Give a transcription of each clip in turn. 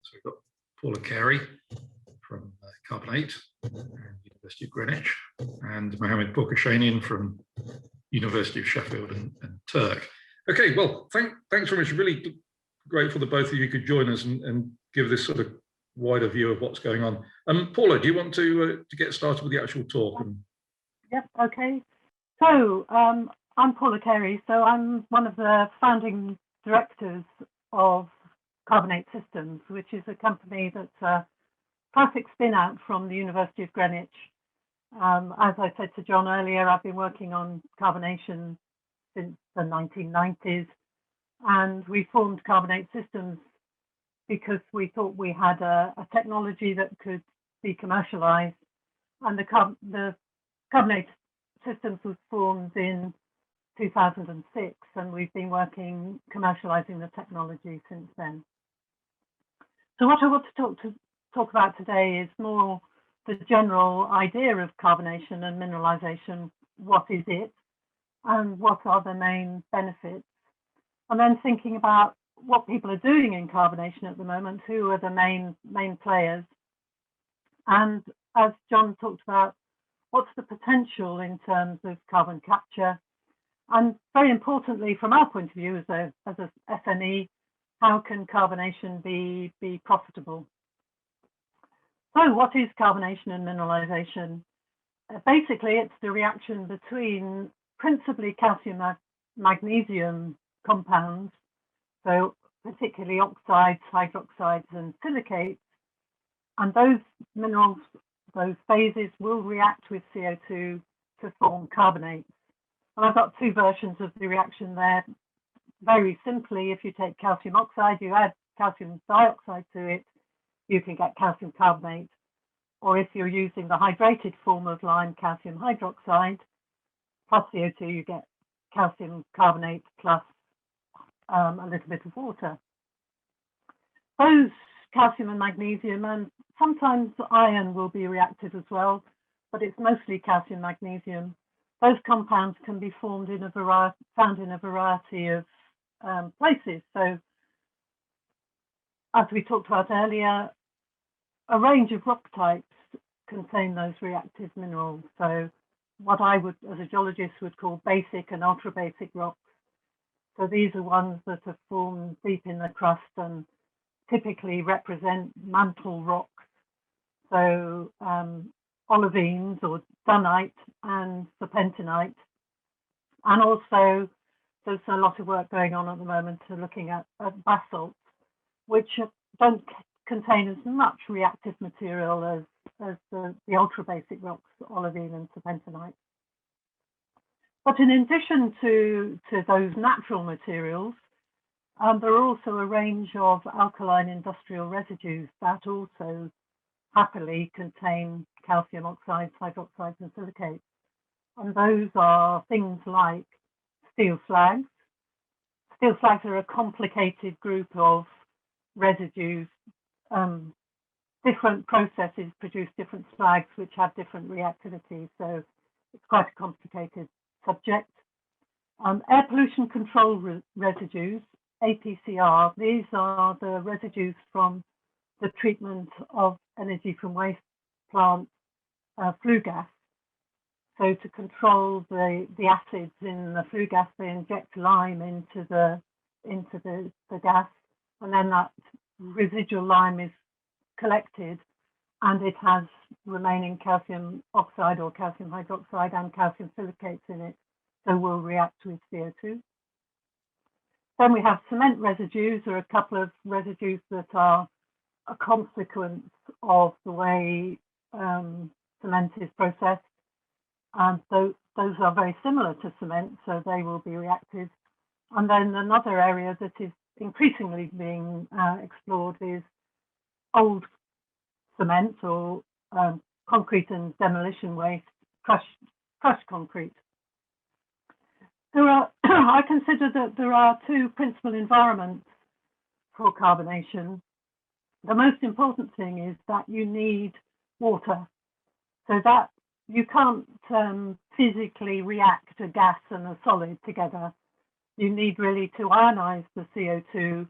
So we've got Paula Carey from Carbon8 and University of Greenwich, and Mohamed Pourkashanian from University of Sheffield and Turk. Okay, well, thanks very much. Really grateful that both of you could join us and give this sort of wider view of what's going on. Paula, do you want to get started with the actual talk? Yep, okay. So I'm Paula Carey, so I'm one of the founding directors of Carbon8 Systems, which is a company that's a classic spin-out from the University of Greenwich. As I said to John earlier, I've been working on carbonation since the 1990s, and we formed Carbon8 Systems because we thought we had a technology that could be commercialized, and the Carbon8 Systems was formed in 2006, and we've been working commercializing the technology since then. So what I want to talk about today is more the general idea of carbonation and mineralization. What is it, and what are the main benefits? And then thinking about what people are doing in carbonation at the moment, who are the main players, and as John talked about, what's the potential in terms of carbon capture, and very importantly, from our point of view as a SME, how can carbonation be profitable? So what is carbonation and mineralization? Basically, it's the reaction between principally calcium magnesium compounds, so particularly oxides, hydroxides and silicates, and those minerals, those phases will react with CO2 to form carbonates. And I've got two versions of the reaction there. Very simply, if you take calcium oxide, you add calcium dioxide to it, you can get calcium carbonate. Or if you're using the hydrated form of lime, calcium hydroxide, plus CO2, you get calcium carbonate plus a little bit of water. Those calcium and magnesium, and sometimes iron will be reactive as well, but it's mostly calcium magnesium. Those compounds can be found in a variety of places. So, as we talked about earlier, a range of rock types contain those reactive minerals. So, what I would, as a geologist, would call basic and ultra basic rocks. So these are ones that are formed deep in the crust and typically represent mantle rocks. So olivines or dunite and serpentinite. And also there's a lot of work going on at the moment to looking at basalts, which don't contain as much reactive material as the ultra basic rocks, olivine and serpentinite. But in addition to those natural materials, there are also a range of alkaline industrial residues that also happily contain calcium oxides, hydroxides and silicates. And those are things like steel slags. Steel slags are a complicated group of residues. Different processes produce different slags which have different reactivity. So it's quite a complicated subject. Air pollution control residues, APCR, these are the residues from the treatment of energy from waste plant flue gas. So to control the acids in the flue gas, they inject lime into the gas, and then that residual lime is collected, and it has remaining calcium oxide or calcium hydroxide and calcium silicates in it, so will react with CO2. Then we have cement residues, or a couple of residues that are a consequence of the way cement is processed. And those are very similar to cement, so they will be reactive. And then another area that is increasingly being explored is old cement or concrete and demolition waste, crushed concrete. I consider that there are two principal environments for carbonation. The most important thing is that you need water, so that you can't physically react a gas and a solid together. You need really to ionize the CO2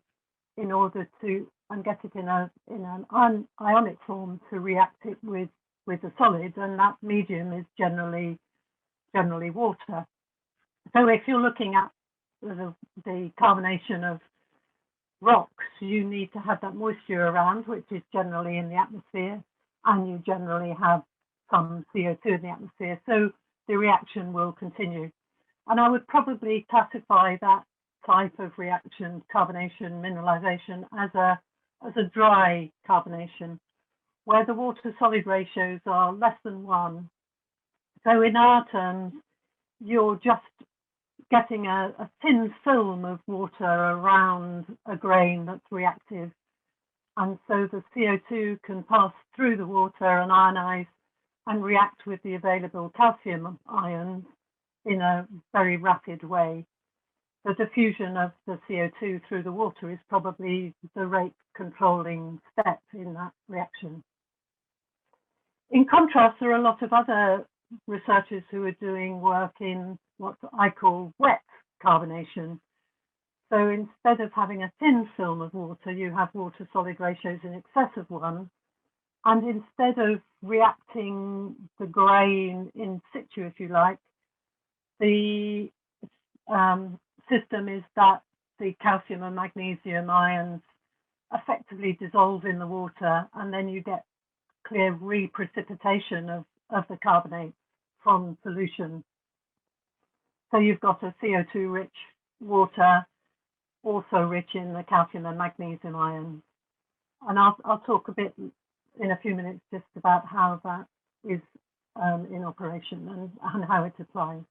in order to and get it in an ionic form to react it with a solid, and that medium is generally water. So if you're looking at the carbonation of rocks, you need to have that moisture around, which is generally in the atmosphere, and you generally have some CO2 in the atmosphere, so the reaction will continue. And I would probably classify that type of reaction, carbonation, mineralization, as a dry carbonation, where the water-solid ratios are less than 1. So in our terms, you're just getting a thin film of water around a grain that's reactive. And so the CO2 can pass through the water and ionize and react with the available calcium ions in a very rapid way. The diffusion of the CO2 through the water is probably the rate controlling step in that reaction. In contrast, there are a lot of other researchers who are doing work in what I call wet carbonation. So instead of having a thin film of water, you have water-solid ratios in excess of 1. And instead of reacting the grain in situ, if you like, the system is that the calcium and magnesium ions effectively dissolve in the water, and then you get clear reprecipitation of the carbonate from solution. So you've got a CO2-rich water, also rich in the calcium and magnesium ions. And I'll talk a bit in a few minutes just about how that is in operation and how it applies.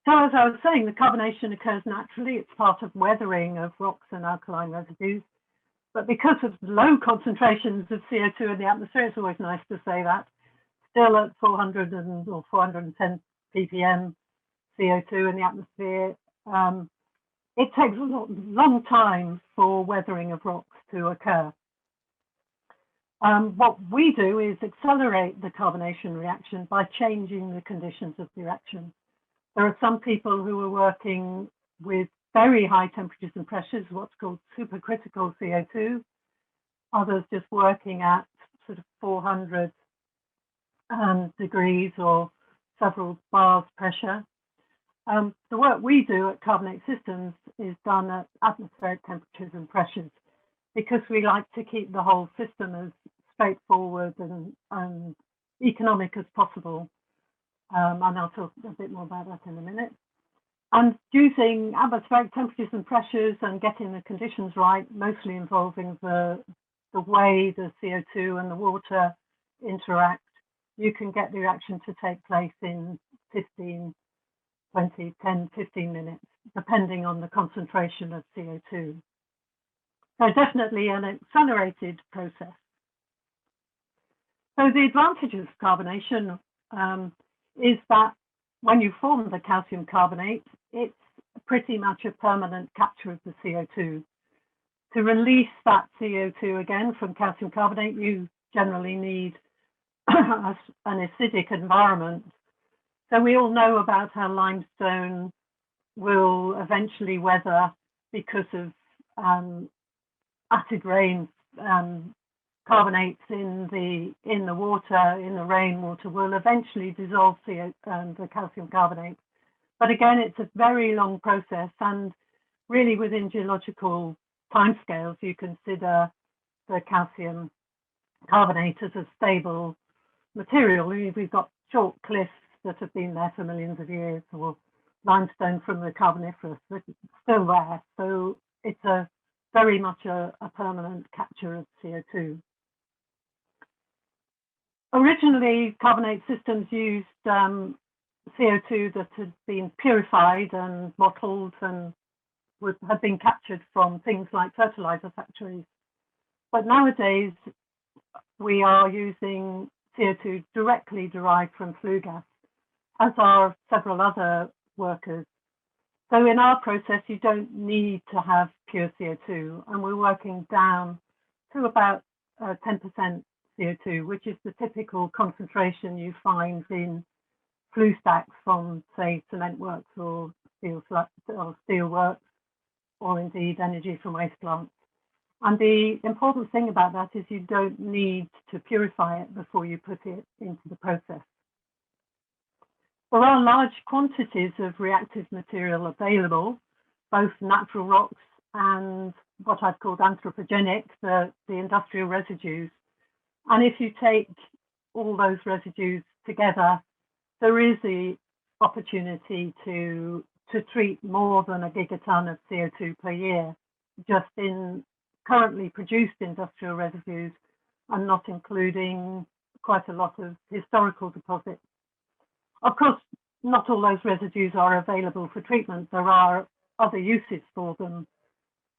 So as I was saying, the carbonation occurs naturally. It's part of weathering of rocks and alkaline residues. But because of low concentrations of CO2 in the atmosphere, it's always nice to say that, still at 400 or 410 ppm CO2 in the atmosphere, it takes a long time for weathering of rocks to occur. What we do is accelerate the carbonation reaction by changing the conditions of the reaction. There are some people who are working with very high temperatures and pressures, what's called supercritical CO2. Others just working at sort of 400 degrees or several bars pressure. The work we do at Carbon8 Systems is done at atmospheric temperatures and pressures, because we like to keep the whole system as straightforward and economic as possible. And I'll talk a bit more about that in a minute. And using atmospheric temperatures and pressures and getting the conditions right, mostly involving the way the CO2 and the water interact, you can get the reaction to take place in 15, 20, 10, 15 minutes, depending on the concentration of CO2. So definitely an accelerated process. So the advantages of carbonation is that when you form the calcium carbonate, it's pretty much a permanent capture of the CO2. To release that CO2 again from calcium carbonate, you generally need an acidic environment. So we all know about how limestone will eventually weather because of acid rain. Carbonates in the water, in the rainwater, will eventually dissolve the calcium carbonate. But again, it's a very long process, and really within geological timescales, you consider the calcium carbonate as a stable material. We've got chalk cliffs that have been there for millions of years, or limestone from the Carboniferous that's still there. So it's very much a permanent capture of CO2. Originally, Carbon8 Systems used CO2 that had been purified and bottled and had been captured from things like fertilizer factories. But nowadays, we are using CO2 directly derived from flue gas, as are several other workers. So in our process, you don't need to have pure CO2, and we're working down to about 10% CO2, which is the typical concentration you find in flue stacks from, say, cement works or steel works, or indeed energy from waste plants. And the important thing about that is you don't need to purify it before you put it into the process. There are large quantities of reactive material available, both natural rocks and what I've called anthropogenic, the industrial residues. And if you take all those residues together, there is the opportunity to treat more than a gigaton of CO2 per year, just in currently produced industrial residues, and not including quite a lot of historical deposits. Of course, not all those residues are available for treatment. There are other uses for them.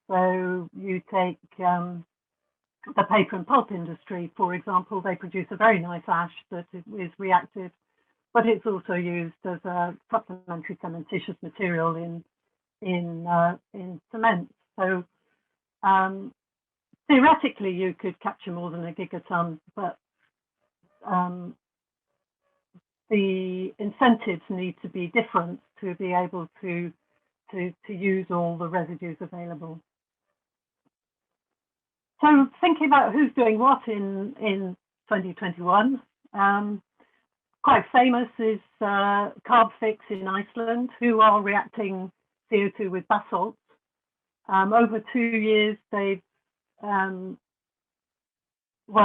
So you take the paper and pulp industry, for example, they produce a very nice ash that is reactive, but it's also used as a supplementary cementitious material in cement. So theoretically, you could capture more than a gigaton, but the incentives need to be different to be able to use all the residues available. So thinking about who's doing what in 2021, quite famous is Carbfix in Iceland, who are reacting CO2 with basalt. Over 2 years, they've well,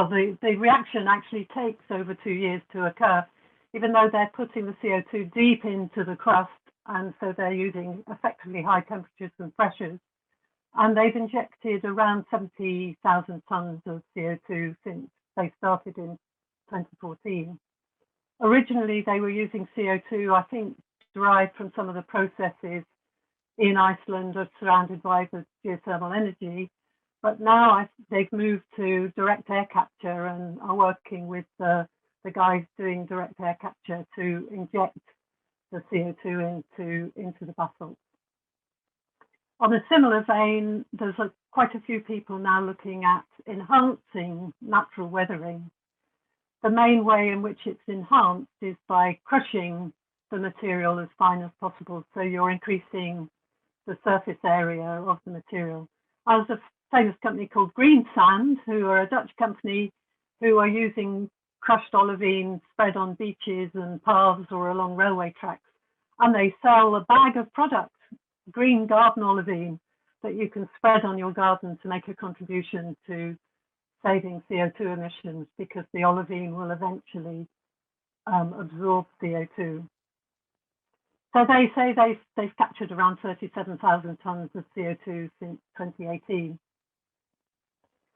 the reaction actually takes over 2 years to occur, even though they're putting the CO2 deep into the crust, and so they're using effectively high temperatures and pressures. And they've injected around 70,000 tons of CO2 since they started in 2014. Originally, they were using CO2, I think, derived from some of the processes in Iceland are surrounded by the geothermal energy. But now they've moved to direct air capture and are working with the guys doing direct air capture to inject the CO2 into the basalt. On a similar vein, there's quite a few people now looking at enhancing natural weathering. The main way in which it's enhanced is by crushing the material as fine as possible, so you're increasing the surface area of the material. There's a famous company called Green Sand, who are a Dutch company who are using crushed olivine spread on beaches and paths or along railway tracks, and they sell a bag of products, green garden olivine, that you can spread on your garden to make a contribution to saving CO2 emissions, because the olivine will eventually absorb CO2. So they say they've captured around 37,000 tons of CO2 since 2018.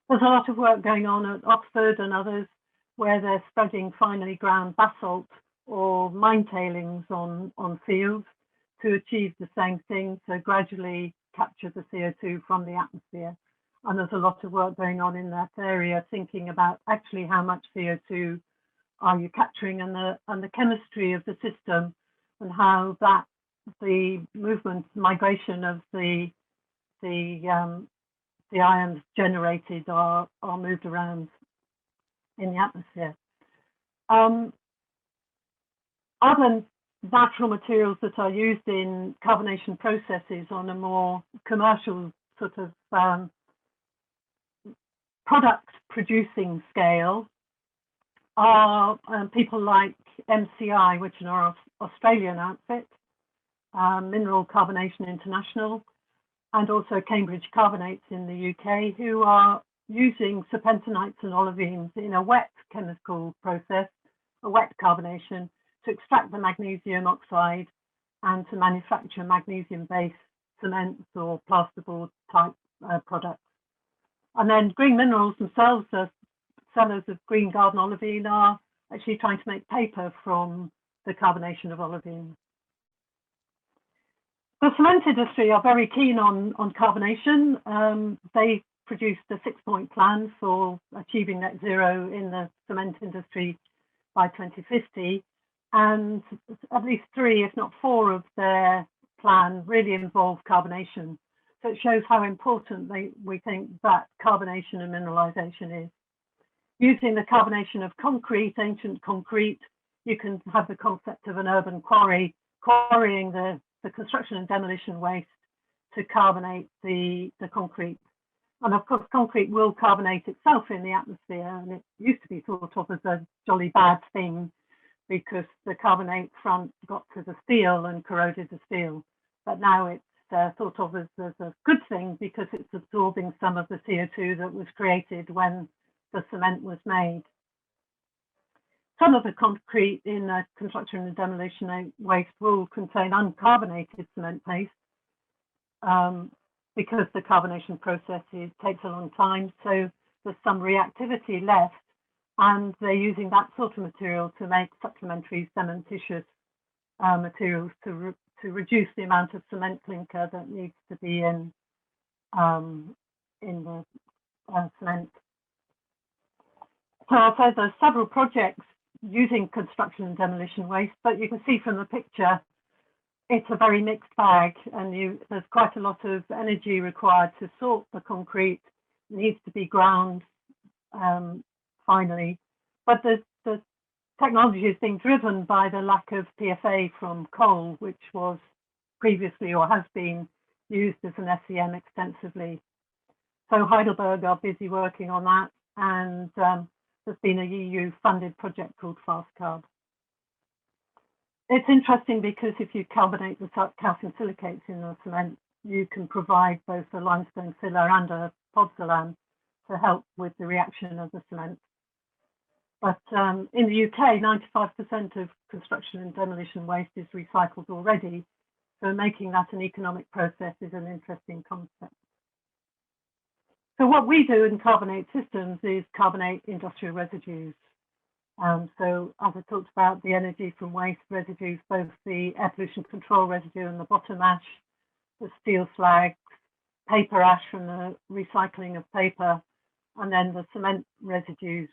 There's a lot of work going on at Oxford and others where they're spreading finely ground basalt or mine tailings on fields to achieve the same thing, to gradually capture the CO2 from the atmosphere. And there's a lot of work going on in that area, thinking about actually how much CO2 are you capturing, and the chemistry of the system, and how that the movement, migration of the ions generated are moved around in the atmosphere. Other natural materials that are used in carbonation processes on a more commercial sort of product producing scale are people like MCI, which is our Australian outfit, Mineral Carbonation International, and also Cambridge Carbonates in the UK, who are using serpentinites and olivines in a wet chemical process, a wet carbonation, to extract the magnesium oxide and to manufacture magnesium-based cements or plasterboard type products. And then Green Minerals themselves, the sellers of green garden olivine, are actually trying to make paper from the carbonation of olivine. The cement industry are very keen on carbonation. They produced a 6-point plan for achieving net zero in the cement industry by 2050. And at least 3, if not 4 of their plan really involve carbonation. So it shows how important we think that carbonation and mineralization is. Using the carbonation of concrete, ancient concrete, you can have the concept of an urban quarry, quarrying the construction and demolition waste to carbonate the concrete. And of course, concrete will carbonate itself in the atmosphere, and it used to be thought of as a jolly bad thing because the carbonate front got to the steel and corroded the steel. But now it's thought of as a good thing because it's absorbing some of the CO2 that was created when the cement was made. Some of the concrete in construction and demolition waste will contain uncarbonated cement paste because the carbonation process takes a long time. So there's some reactivity left, and they're using that sort of material to make supplementary cementitious materials to reduce the amount of cement clinker that needs to be in the cement. So I've said there's several projects using construction and demolition waste, but you can see from the picture it's a very mixed bag, and there's quite a lot of energy required to sort the concrete. It needs to be ground finally, but the technology is being driven by the lack of PFA from coal, which was previously or has been used as an SEM extensively. So Heidelberg are busy working on that, and there's been a EU-funded project called FastCarb. It's interesting because if you carbonate the calcium silicates in the cement, you can provide both a limestone filler and a pozzolan to help with the reaction of the cement. But in the UK, 95% of construction and demolition waste is recycled already. So making that an economic process is an interesting concept. So what we do in Carbon8 Systems is carbonate industrial residues. So as I talked about, the energy from waste residues, both the air pollution control residue and the bottom ash, the steel slags, paper ash from the recycling of paper, and then the cement residues.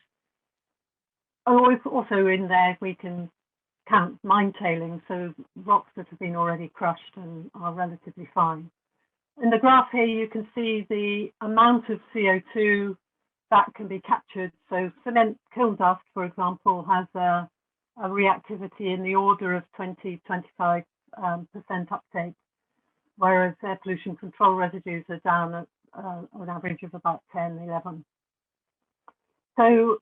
Also in there, we can count mine tailings, so rocks that have been already crushed and are relatively fine. In the graph here, you can see the amount of CO2 that can be captured. So cement kiln dust, for example, has a reactivity in the order of 20–25% uptake, whereas air pollution control residues are down at an average of about 10–11. So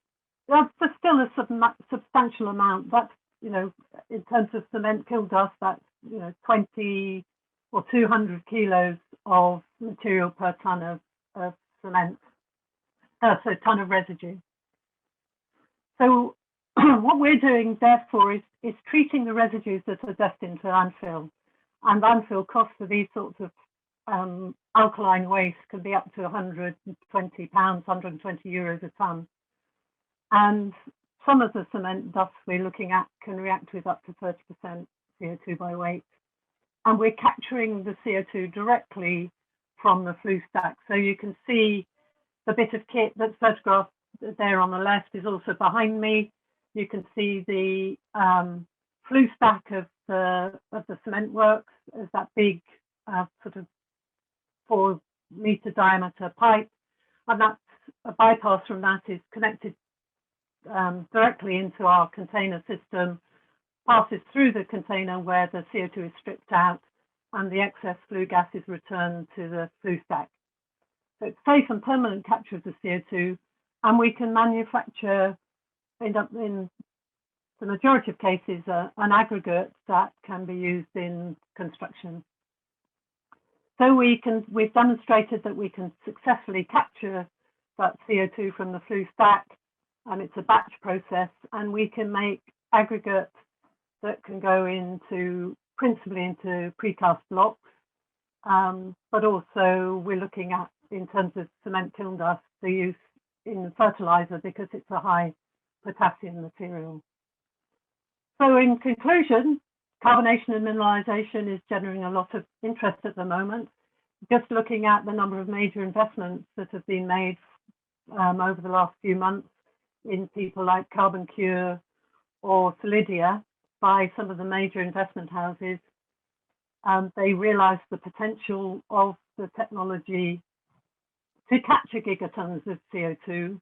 there's still a substantial amount. That's, in terms of cement kiln dust, that's 20 or 200 kilos of material per ton of cement. So ton of residue. So what we're doing, therefore, is treating the residues that are destined for landfill. And landfill costs for these sorts of alkaline waste can be up to £120, 120 euros a ton. And some of the cement dust we're looking at can react with up to 30% CO2 by weight. And we're capturing the CO2 directly from the flue stack. So you can see the bit of kit that's photographed there on the left is also behind me. You can see the flue stack of the cement works as that big sort of 4-meter diameter pipe, and that's a bypass from that is connected directly into our container system, passes through the container where the CO2 is stripped out, and the excess flue gas is returned to the flue stack. So it's safe and permanent capture of the CO2, and we can manufacture, in the majority of cases, an aggregate that can be used in construction. So we've demonstrated that we can successfully capture that CO2 from the flue stack, and it's a batch process, and we can make aggregate that can go principally into precast blocks, but also we're looking at, in terms of cement kiln dust, the use in fertilizer because it's a high potassium material. So in conclusion, carbonation and mineralization is generating a lot of interest at the moment. Just looking at the number of major investments that have been made over the last few months in people like Carbon Cure or Solidia by some of the major investment houses, they realized the potential of the technology to capture gigatons of CO2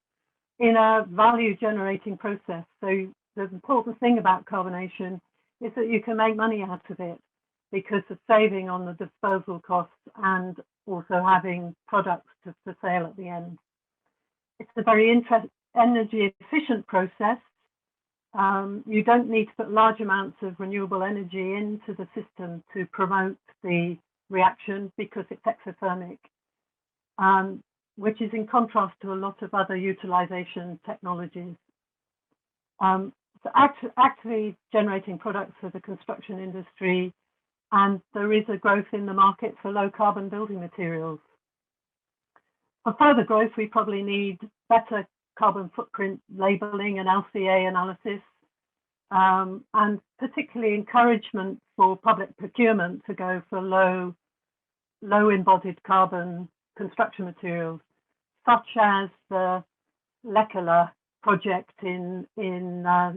in a value generating process. So the important thing about carbonation is that you can make money out of it because of saving on the disposal costs and also having products for sale at the end. It's a very energy efficient process. You don't need to put large amounts of renewable energy into the system to promote the reaction because it's exothermic, which is in contrast to a lot of other utilization technologies. So actually generating products for the construction industry, and there is a growth in the market for low carbon building materials. For further growth, we probably need better carbon footprint labeling and LCA analysis, and particularly encouragement for public procurement to go for low embodied carbon construction materials, such as the Lekela project in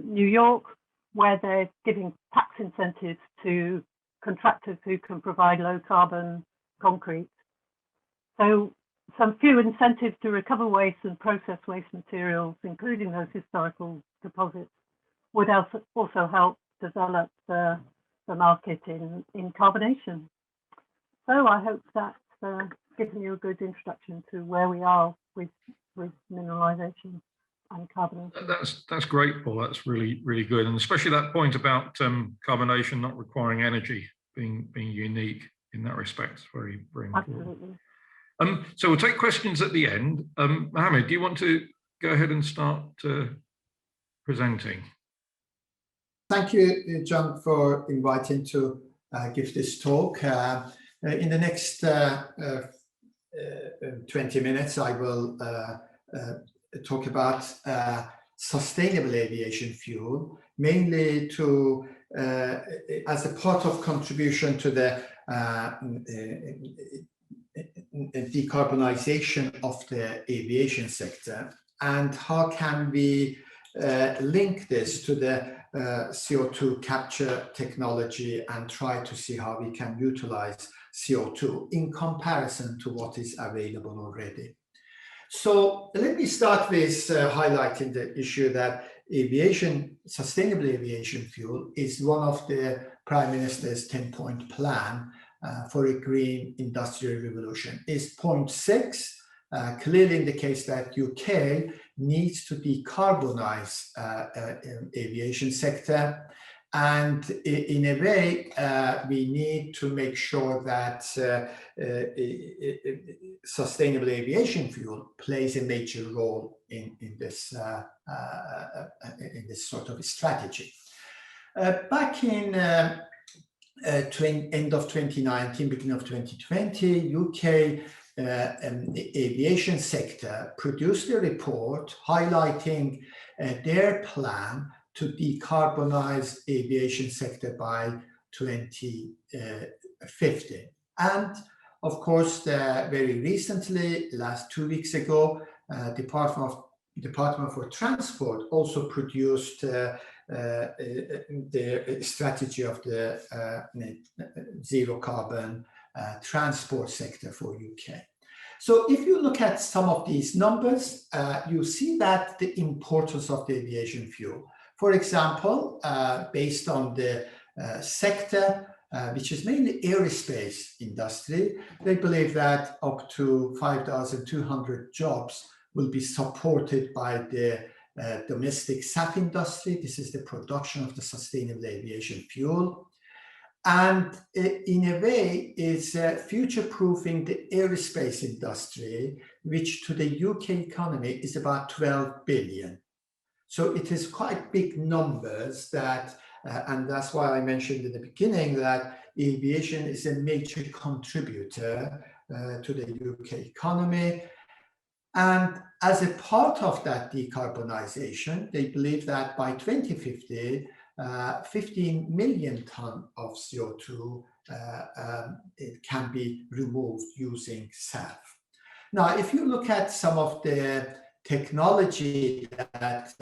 New York, where they're giving tax incentives to contractors who can provide low carbon concrete. So some few incentives to recover waste and process waste materials, including those historical deposits, would also help develop the market in carbonation. So I hope that's given you a good introduction to where we are with mineralization and carbonation. That's great, Paul. That's really good, and especially that point about carbonation not requiring energy being unique in that respect. It's very important. Absolutely. So we'll take questions at the end. Mohamed, do you want to go ahead and start presenting? Thank you, John, for inviting to give this talk. In the next 20 minutes, I will talk about sustainable aviation fuel, mainly to as a part of contribution to the decarbonization of the aviation sector, and how can we link this to the CO2 capture technology and try to see how we can utilize CO2 in comparison to what is available already. So let me start with highlighting the issue that sustainable aviation fuel is one of the Prime Minister's 10-point plan for a green industrial revolution. Is point 6 clearly indicates that UK needs to decarbonize aviation sector, and in a way we need to make sure that sustainable aviation fuel plays a major role in this sort of strategy. Back in end of 2019, beginning of 2020, UK aviation sector produced a report highlighting their plan to decarbonize aviation sector by 2050. And of course, very recently, last 2 weeks ago, Department for Transport also produced the strategy of the zero carbon transport sector for UK. So if you look at some of these numbers, you see that the importance of the aviation fuel. For example, based on the sector, which is mainly aerospace industry, they believe that up to 5,200 jobs will be supported by the domestic SAF industry. This is the production of the sustainable aviation fuel. And in a way, it's future-proofing the aerospace industry, which to the UK economy is about 12 billion. So it is quite big numbers that, and that's why I mentioned in the beginning that aviation is a major contributor to the UK economy. And as a part of that decarbonization, they believe that by 2050, 15 million tons of CO2 it can be removed using SAF. Now, if you look at some of the technology that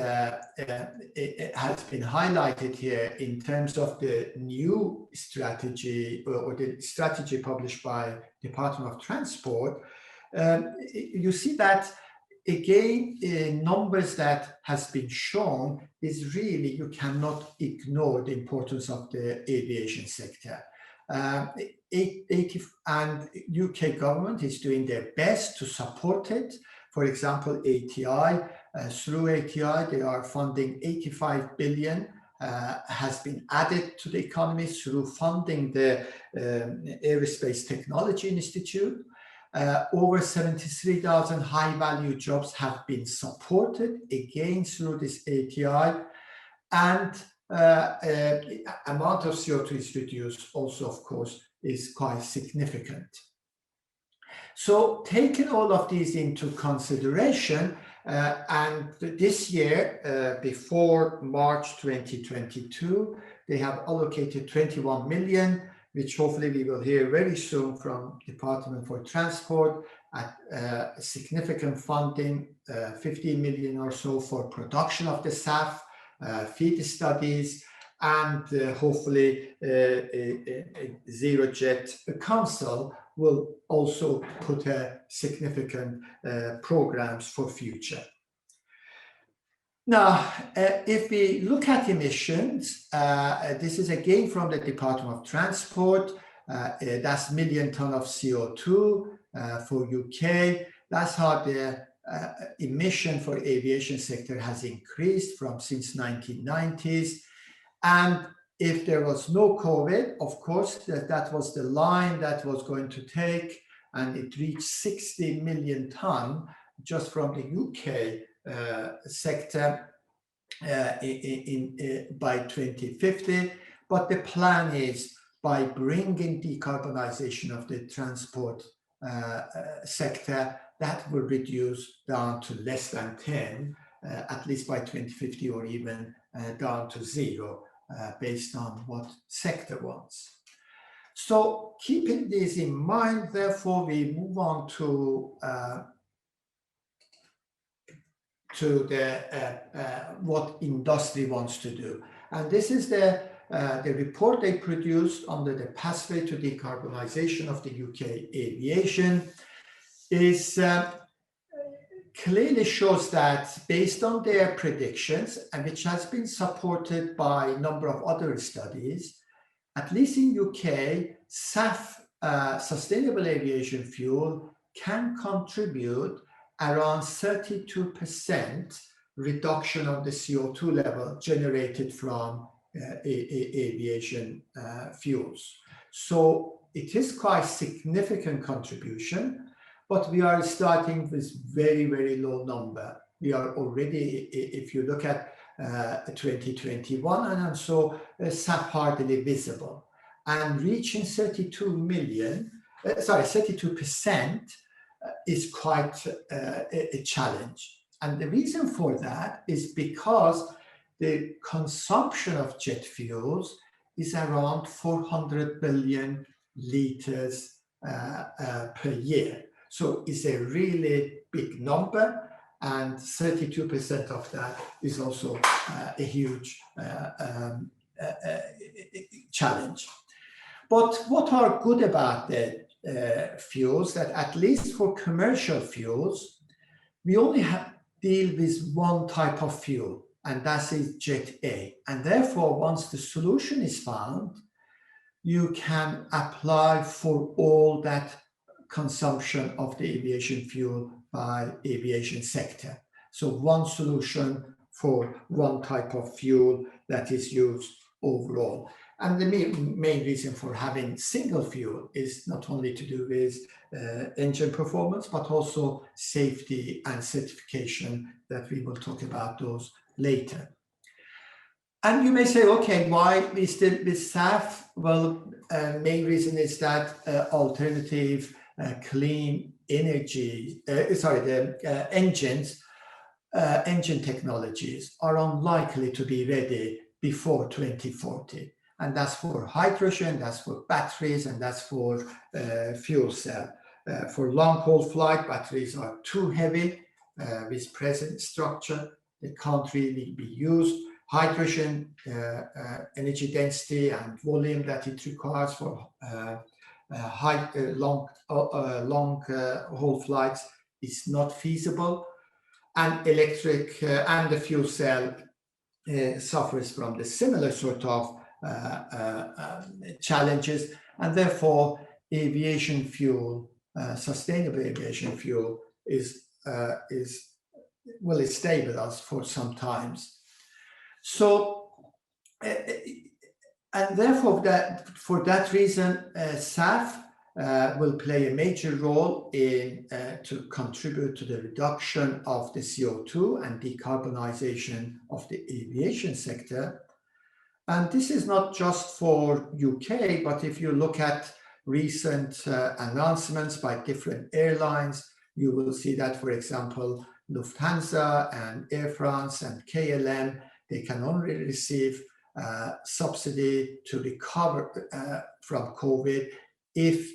has been highlighted here in terms of the new strategy or the strategy published by Department of Transport, you see that again, numbers that has been shown is really, you cannot ignore the importance of the aviation sector. And UK government is doing their best to support it. For example, ATI, through ATI, they are funding 85 billion has been added to the economy through funding the Aerospace Technology Institute. Over 73,000 high-value jobs have been supported, again through this ATI, and amount of CO2 is reduced also, of course, is quite significant. So taking all of these into consideration, and this year, before March 2022, they have allocated 21 million, which hopefully we will hear very soon from Department for Transport, at significant funding, 15 million or so for production of the SAF, feed studies, and hopefully Zero Jet Council will also put significant programs for future. Now, if we look at emissions, this is again from the Department of Transport. That's million ton of CO2 for UK. That's how the emission for aviation sector has increased since 1990s. And if there was no COVID, of course, that was the line that was going to take, and it reached 60 million ton just from the UK sector by 2050. But the plan is, by bringing decarbonization of the transport sector, that will reduce down to less than 10, at least by 2050, or even down to 0. Based on what sector wants. So keeping this in mind, therefore, we move on to what industry wants to do. And this is the report they produced under the pathway to decarbonization of the UK aviation. Is clearly shows that, based on their predictions, and which has been supported by a number of other studies, at least in UK, SAF, sustainable aviation fuel, can contribute around 32% reduction of the CO2 level generated from aviation fuels. So it is quite significant contribution. But we are starting with very, very low number. We are already, if you look at 2021, and so SAF hardly visible. And reaching 32% is quite a challenge. And the reason for that is because the consumption of jet fuels is around 400 billion liters per year. So it's a really big number, and 32% of that is also a huge challenge. But what are good about the fuels, that at least for commercial fuels, we only deal with one type of fuel, and that is Jet A. And therefore, once the solution is found, you can apply for all that consumption of the aviation fuel by aviation sector. So one solution for one type of fuel that is used overall. And the main reason for having single fuel is not only to do with engine performance, but also safety and certification, that we will talk about those later. And you may say, okay, why we still with SAF? Well, main reason is that alternative clean energy, engine technologies are unlikely to be ready before 2040. And that's for hydrogen, that's for batteries, and that's for fuel cell. For long-haul flight, batteries are too heavy with present structure. They can't really be used. Hydrogen, energy density and volume that it requires for long-haul flights is not feasible. And electric and the fuel cell suffers from the similar sort of challenges. and therefore aviation fuel, sustainable aviation fuel will stay with us for some times. So, and therefore for that reason, SAF will play a major role in to contribute to the reduction of the CO2 and decarbonization of the aviation sector. And this is not just for UK, but if you look at recent announcements by different airlines, you will see that, for example, Lufthansa and Air France and KLM, they can only receive subsidy to recover from COVID if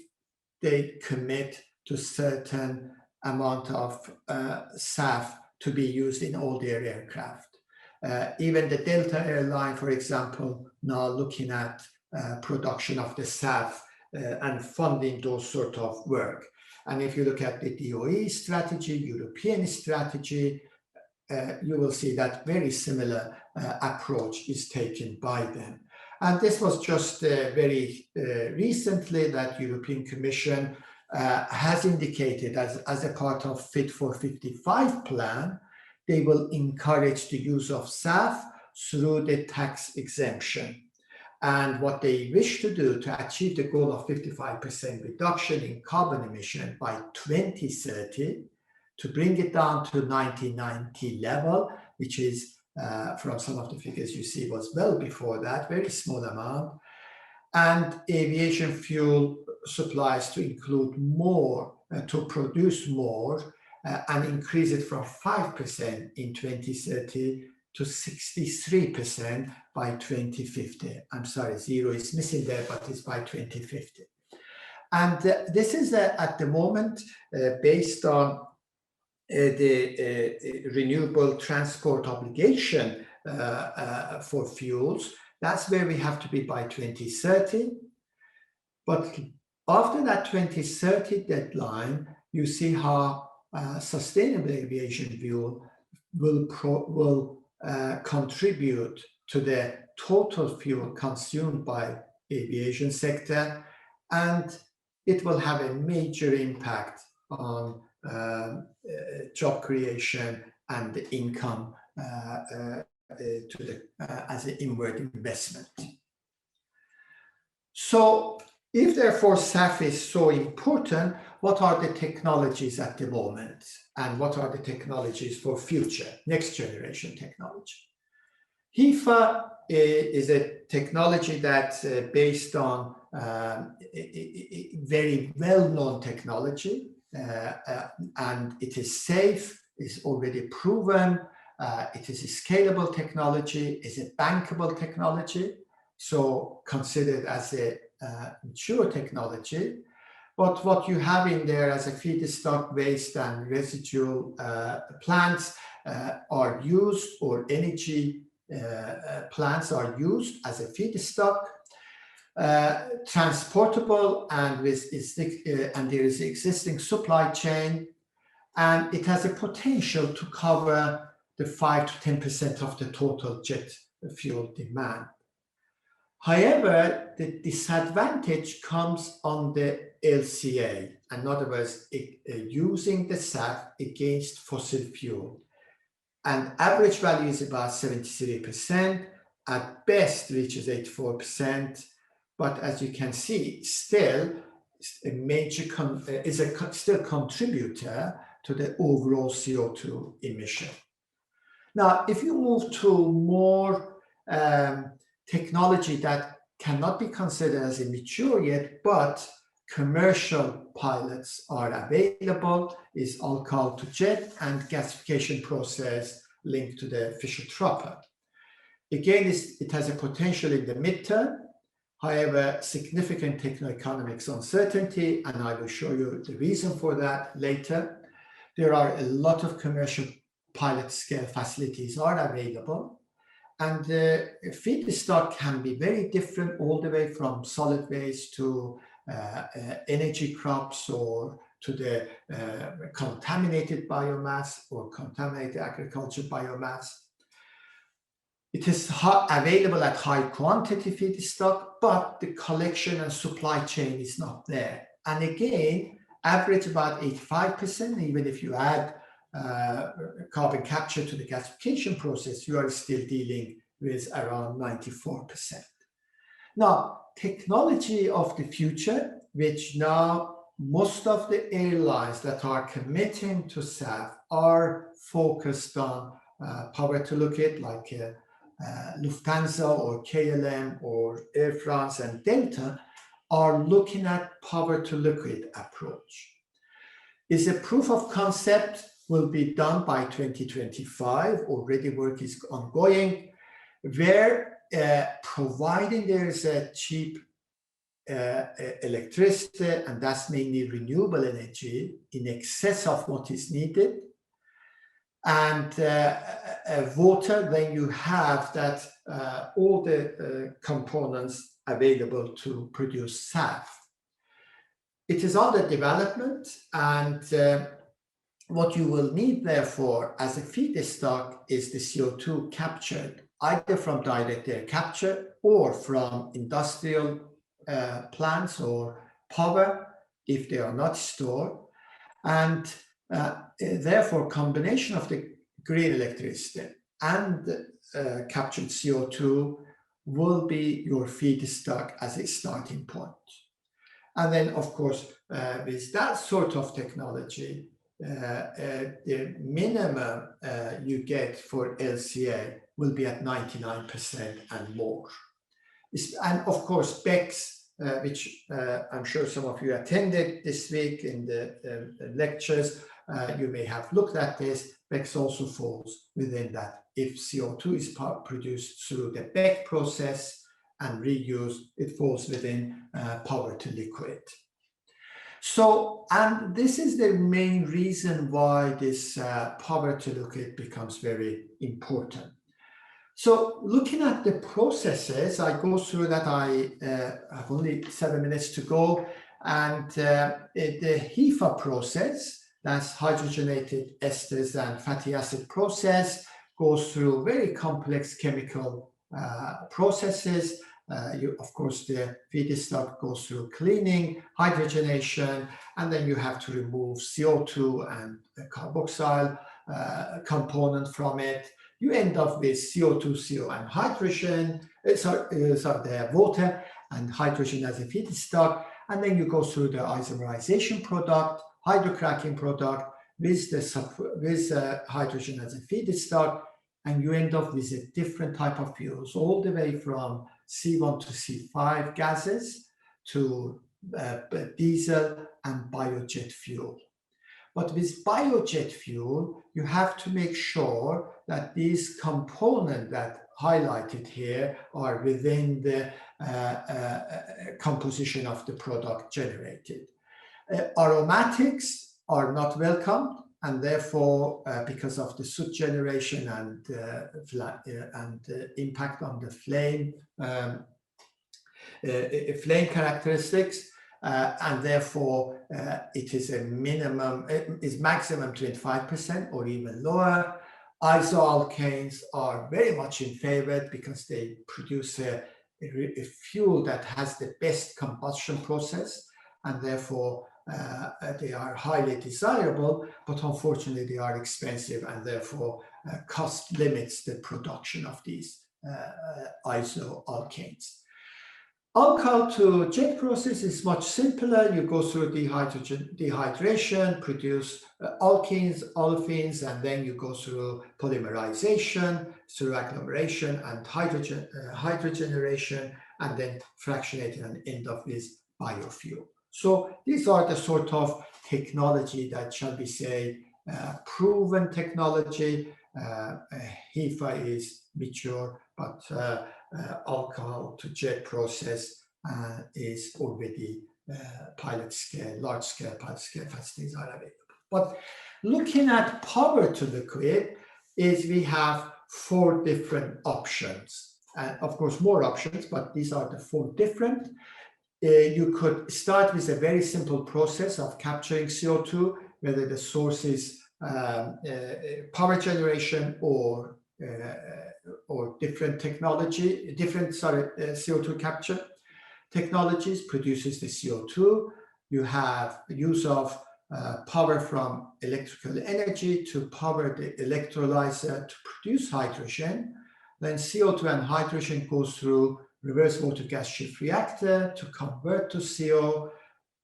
they commit to certain amount of SAF to be used in all their aircraft. Even the Delta airline, for example, now looking at production of the SAF and funding those sort of work. And if you look at the DOE strategy, European strategy, you will see that very similar approach is taken by them. And this was just very recently that European Commission has indicated as a part of Fit for 55 plan, they will encourage the use of SAF through the tax exemption. And what they wish to do to achieve the goal of 55% reduction in carbon emission by 2030, to bring it down to 1990 level, which is from some of the figures you see was well before that, very small amount. And aviation fuel supplies to include more, to produce more and increase it from 5% in 2030 to 63% by 2050. I'm sorry, 0 is missing there, but it's by 2050. And this is at the moment based on the renewable transport obligation for fuels. That's where we have to be by 2030. But after that 2030 deadline, you see how sustainable aviation fuel will contribute to the total fuel consumed by aviation sector, and it will have a major impact on job creation and the income to the as an inward investment. So if therefore SAF is so important, what are the technologies at the moment? And what are the technologies for future, next generation technology? HEFA is a technology that's based on a very well-known technology, and it is safe, is already proven, it is a scalable technology, is a bankable technology, so considered as a mature technology. But what you have in there as a feedstock, waste and residual plants are used, or energy plants are used as a feedstock, transportable, and there is existing supply chain, and it has a potential to cover the 5 to 10% of the total jet fuel demand. However, the disadvantage comes on the LCA, in other words, using the SAF against fossil fuel. And average value is about 73%, at best reaches 84%, but as you can see, still a major still contributor to the overall CO2 emission. Now, if you move to more technology that cannot be considered as immature yet, but commercial pilots are available, is alcohol to jet and gasification process linked to the Fischer-Tropsch. Again, it has a potential in the midterm, however, significant techno-economics uncertainty, and I will show you the reason for that later. There are a lot of commercial pilot scale facilities are available, and the feedstock can be very different, all the way from solid waste to energy crops, or to the contaminated biomass or contaminated agriculture biomass. It is available at high quantity feedstock, but the collection and supply chain is not there. And again, average about 85%, even if you add carbon capture to the gasification process, you are still dealing with around 94%. Now, technology of the future, which now most of the airlines that are committing to SAF are focused on power to liquid, like Lufthansa or KLM or Air France and Delta, are looking at power to liquid approach. Is a proof of concept will be done by 2025. Already work is ongoing, where providing there is a cheap electricity, and that's mainly renewable energy in excess of what is needed, and water, then you have that all the components available to produce SAF. It is under development, and what you will need, therefore, as a feedstock is the CO2 captured either from direct air capture or from industrial plants or power if they are not stored. And therefore, combination of the green electricity and captured CO2 will be your feedstock as a starting point. And then, of course, with that sort of technology, the minimum you get for LCA will be at 99% and more. And of course, BECCS, which I'm sure some of you attended this week in the lectures, you may have looked at this. BECCS also falls within that. If CO2 is produced through the BECCS process and reused, it falls within power to liquid. So, and this is the main reason why this power to liquid becomes very important. So looking at the processes, I go through that. I have only 7 minutes to go. And the HEFA process, that's hydrogenated esters and fatty acid process, goes through very complex chemical processes. Of course, the feedstock goes through cleaning, hydrogenation, and then you have to remove CO2 and the carboxyl component from it. You end up with CO2, CO, and hydrogen, the water and hydrogen as a feedstock. And then you go through the isomerization product, hydrocracking product with hydrogen as a feedstock, and you end up with a different type of fuels, all the way from C1 to C5 gases to diesel and biojet fuel. But with biojet fuel, you have to make sure that these components that highlighted here are within the composition of the product generated. Aromatics are not welcomed, and therefore, because of the soot generation and impact on the flame characteristics, and therefore it is a minimum, is maximum 25% or even lower. Isoalkanes are very much in favor because they produce a fuel that has the best combustion process, and therefore they are highly desirable, but unfortunately they are expensive, and therefore cost limits the production of these isoalkanes. Alkyl to jet process is much simpler. You go through dehydration, produce alkenes, olefins, and then you go through polymerization, through agglomeration and hydrogenation, and then fractionating and end up with biofuel. So these are the sort of technology that shall we say proven technology. HEFA is mature, but alcohol to jet process is already pilot scale, large scale pilot scale facilities are available. But looking at power to liquid is we have 4 different options, and of course more options, but these are the 4 different. You could start with a very simple process of capturing CO2, whether the source is power generation or or different technology, CO2 capture technologies produces the CO2. You have use of power from electrical energy to power the electrolyzer to produce hydrogen. Then CO2 and hydrogen goes through reverse water gas shift reactor to convert to CO,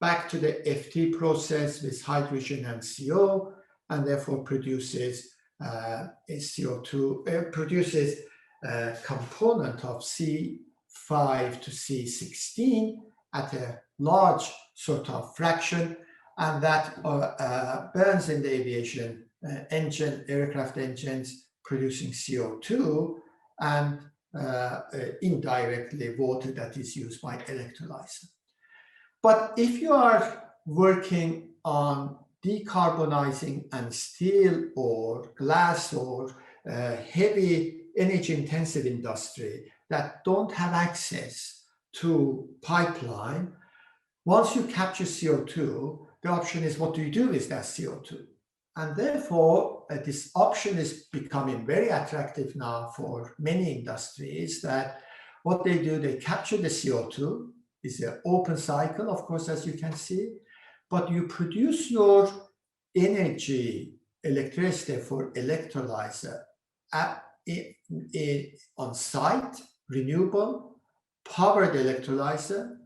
back to the FT process with hydrogen and CO, and therefore produces CO2, produces a component of C5 to C16 at a large sort of fraction, and that burns in the aviation engine, aircraft engines, producing CO2 and indirectly water that is used by electrolyzer. But if you are working on decarbonizing and steel or glass or heavy energy intensive industry that don't have access to pipeline, once you capture CO2, the option is what do you do with that CO2? And therefore, this option is becoming very attractive now for many industries, that what they do, they capture the CO2, is an open cycle, of course, as you can see, but you produce your energy, electricity for electrolyzer on site, renewable, powered electrolyzer,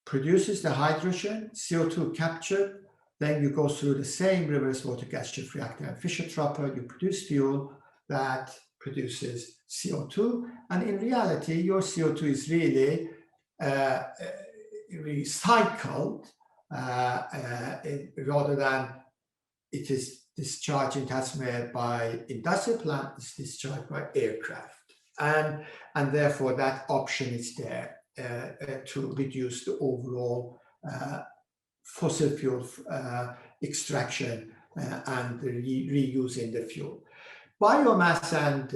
produces the hydrogen, CO2 captured, then you go through the same reverse water gas shift reactor and Fischer-Tropper, you produce fuel that produces CO2, and in reality, your CO2 is really recycled rather than it is discharged in atmosphere by industrial plant, it's discharged by aircraft. And therefore that option is there to reduce the overall fossil fuel extraction and reusing the fuel. Biomass and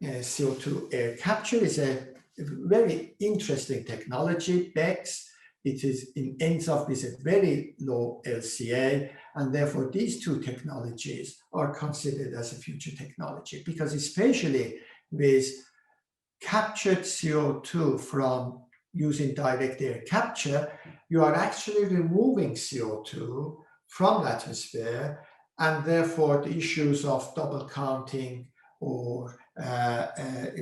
CO2 air capture is a very interesting technology, BECCS. It ends up with a very low LCA, and therefore these two technologies are considered as a future technology, because especially with captured CO2 from using direct air capture, you are actually removing CO2 from the atmosphere, and therefore the issues of double counting or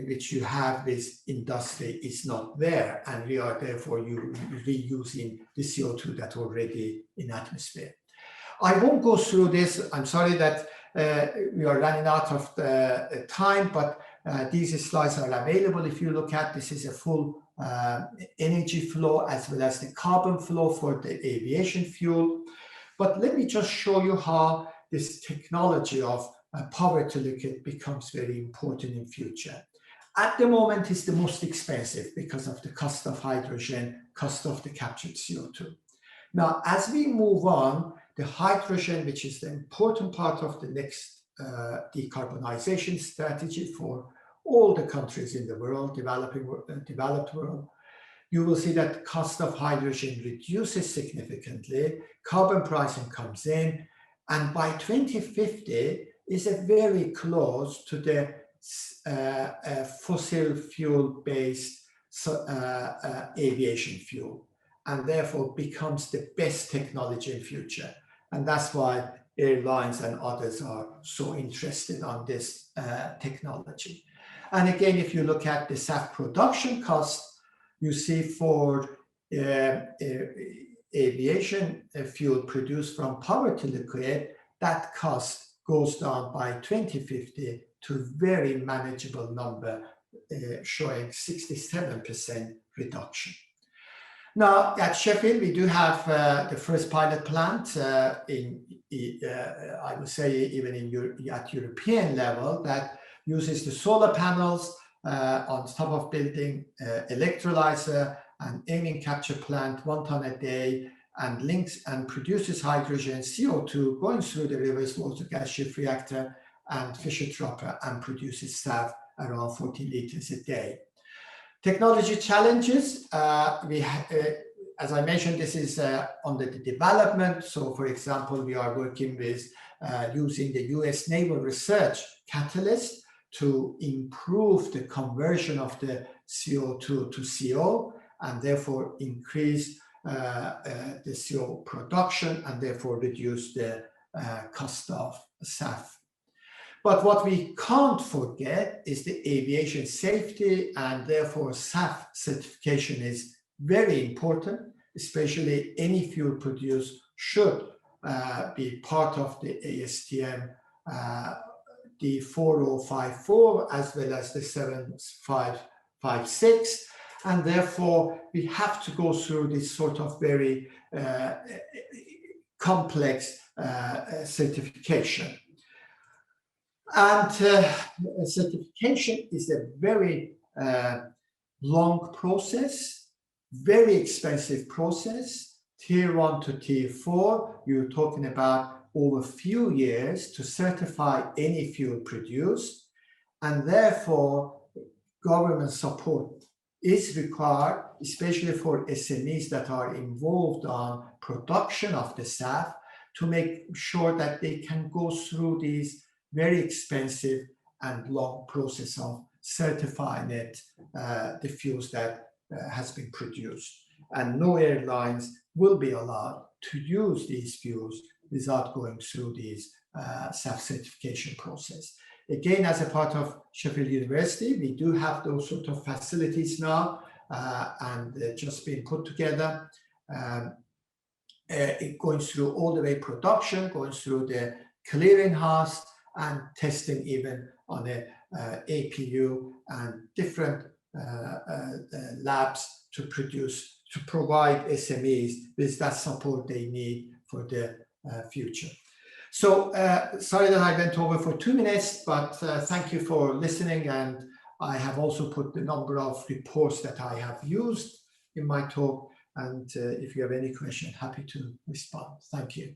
which you have with industry is not there, and we are therefore reusing the CO2 that already in atmosphere. I won't go through this. I'm sorry that we are running out of the time, but these slides are available. If you look at this, is a full energy flow as well as the carbon flow for the aviation fuel. But let me just show you how this technology of power to liquid becomes very important in future. At the moment, it's the most expensive because of the cost of hydrogen, cost of the captured CO2. Now, as we move on, the hydrogen, which is the important part of the next decarbonization strategy for all the countries in the world, developed world, you will see that the cost of hydrogen reduces significantly, carbon pricing comes in, and by 2050 is a very close to the fossil fuel-based aviation fuel, and therefore becomes the best technology in future. And that's why airlines and others are so interested on this technology. And again, if you look at the SAF production cost, you see for aviation fuel produced from power to liquid, that cost goes down by 2050 to a very manageable number, showing 67% reduction. Now, at Sheffield, we do have the first pilot plant I would say even at European level, that uses the solar panels on top of building electrolyzer and amine capture plant 1 ton a day, and links and produces hydrogen, CO2 going through the reverse water gas shift reactor and Fischer-Tropper, and produces SAF around 40 liters a day. Technology challenges, as I mentioned, this is under the development. So for example, we are working with using the US Naval Research Catalyst to improve the conversion of the CO2 to CO, and therefore increase the CO production, and therefore reduce the cost of SAF. But what we can't forget is the aviation safety, and therefore SAF certification is very important, especially any fuel produced should be part of the ASTM the 4054 as well as the 7556, and therefore we have to go through this sort of very complex certification. And certification is a very long process, very expensive process. Tier 1 to Tier 4, you're talking about over a few years to certify any fuel produced, and therefore government support is required, especially for SMEs that are involved on production of the SAF, to make sure that they can go through these very expensive and long process of certifying it, the fuels that has been produced. And no airlines will be allowed to use these fuels without going through these SAF certification process. Again, as a part of Sheffield University, we do have those sort of facilities now, and just being put together, going through all the way production, going through the clearinghouse, and testing even on a APU and different labs to provide SMEs with that support they need for the future. So sorry that I went over for 2 minutes, but thank you for listening. And I have also put the number of reports that I have used in my talk. And if you have any question, happy to respond. Thank you.